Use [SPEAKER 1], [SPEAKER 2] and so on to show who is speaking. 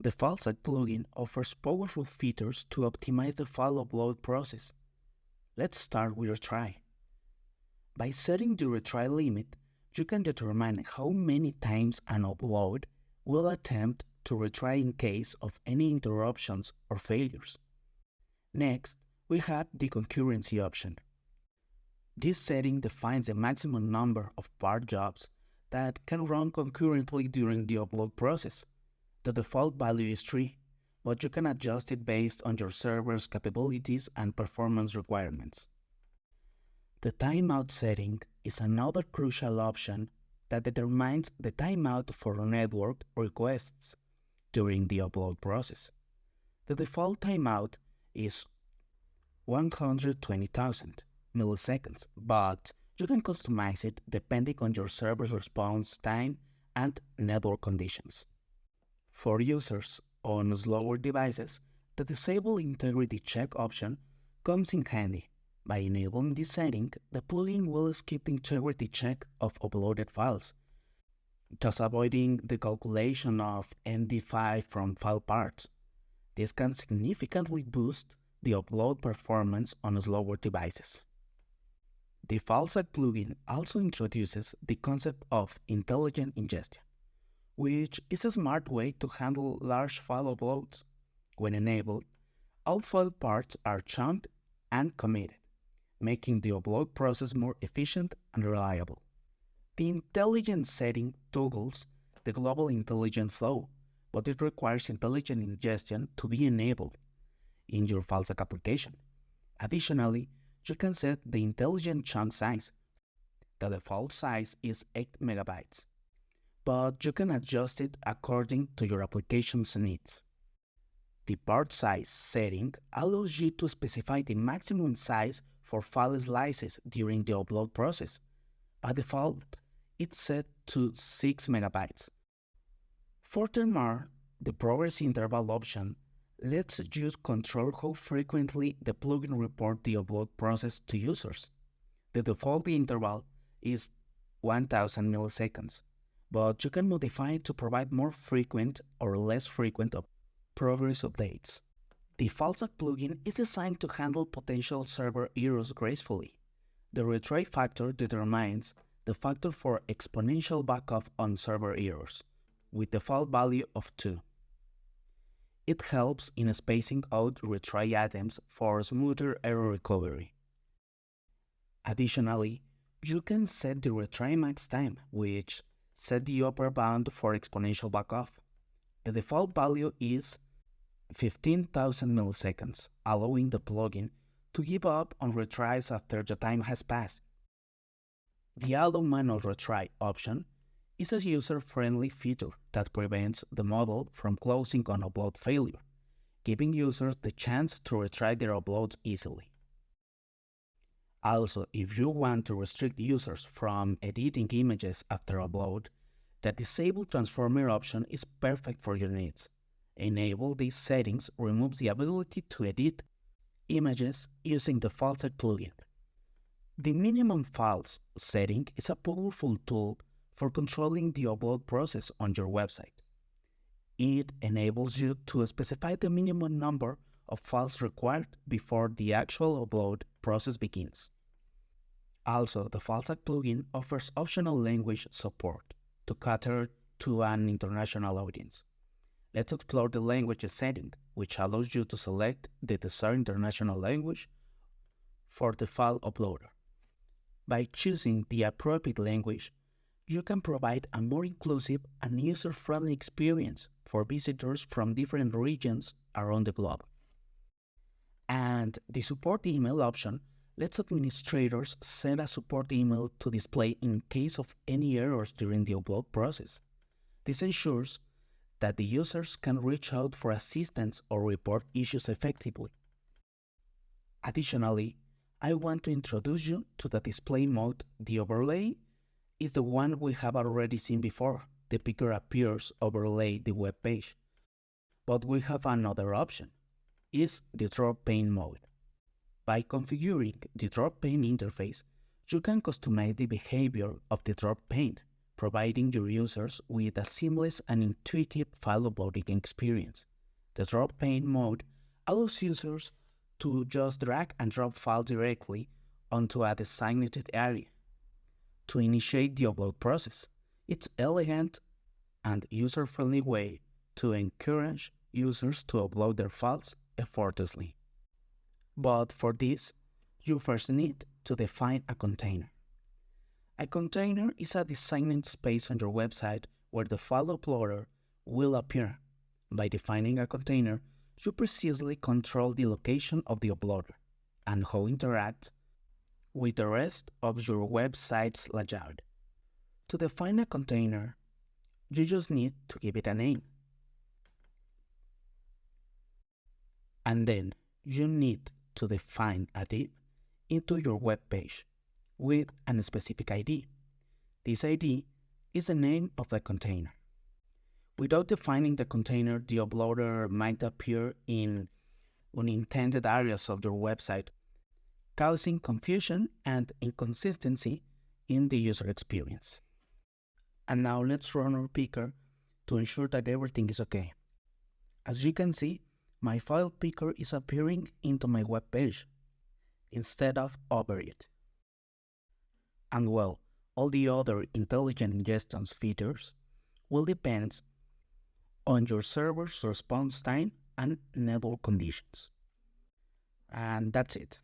[SPEAKER 1] The Filestack plugin offers powerful features to optimize the file upload process. Let's start with retry. By setting the retry limit, you can determine how many times an upload will attempt to retry in case of any interruptions or failures. Next, we have the concurrency option. This setting defines the maximum number of part jobs that can run concurrently during the upload process. The default value is 3, but you can adjust it based on your server's capabilities and performance requirements. The timeout setting is another crucial option that determines the timeout for network requests during the upload process. The default timeout is 120,000 milliseconds, but you can customize it depending on your server's response time and network conditions. For users on slower devices, the Disable Integrity Check option comes in handy. By enabling this setting, the plugin will skip the integrity check of uploaded files, thus avoiding the calculation of MD5 from file parts. This can significantly boost the upload performance on slower devices. The Filestack plugin also introduces the concept of intelligent ingestion, which is a smart way to handle large file uploads. When enabled, all file parts are chunked and committed, making the upload process more efficient and reliable. The intelligent setting toggles the global intelligent flow, but it requires intelligent ingestion to be enabled in your Filestack application. Additionally, you can set the intelligent chunk size. The default size is 8 megabytes, but you can adjust it according to your application's needs. The part size setting allows you to specify the maximum size for file slices during the upload process. By default, it's set to 6 megabytes. Furthermore, the progress interval option lets you control how frequently the plugin reports the upload process to users. The default interval is 1000 milliseconds, but you can modify it to provide more frequent or less frequent progress updates. The Filestack plugin is designed to handle potential server errors gracefully. The retry factor determines the factor for exponential backup on server errors, with default value of 2. It helps in spacing out retry items for smoother error recovery. Additionally, you can set the retry max time, which sets the upper bound for exponential backup. The default value is 15,000 milliseconds, allowing the plugin to give up on retries after the time has passed. The Allow Manual Retry option is a user-friendly feature that prevents the model from closing on upload failure, giving users the chance to retry their uploads easily. Also, if you want to restrict users from editing images after upload, the Disable Transformer option is perfect for your needs. Enable these settings removes the ability to edit images using the Filestack plugin. The minimum files setting is a powerful tool for controlling the upload process on your website. It enables you to specify the minimum number of files required before the actual upload process begins. Also, the Filestack plugin offers optional language support to cater to an international audience. Let's explore the language setting, which allows you to select the desired international language for the file uploader. By choosing the appropriate language, you can provide a more inclusive and user-friendly experience for visitors from different regions around the globe. And the support email option lets administrators send a support email to display in case of any errors during the upload process. This ensures that the users can reach out for assistance or report issues effectively. Additionally, I want to introduce you to the display mode. The overlay is the one we have already seen before. The picker appears overlay the web page. But we have another option, is the drop pane mode. By configuring the drop pane interface, you can customize the behavior of the drop pane, providing your users with a seamless and intuitive file uploading experience. The drop pane mode allows users to just drag and drop files directly onto a designated area to initiate the upload process. It's elegant and user-friendly way to encourage users to upload their files effortlessly. But for this, you first need to define a container. A container is a designated space on your website where the file uploader will appear. By defining a container, you precisely control the location of the uploader and how it interacts with the rest of your website's layout. To define a container, you just need to give it a name. And then you need to define a div into your web page with a specific ID. This ID is the name of the container. Without defining the container, the uploader might appear in unintended areas of your website, causing confusion and inconsistency in the user experience. And now let's run our picker to ensure that everything is okay. As you can see, my file picker is appearing into my web page instead of over it. And well, all the other intelligent ingestion features will depend on your server's response time and network conditions. And that's it.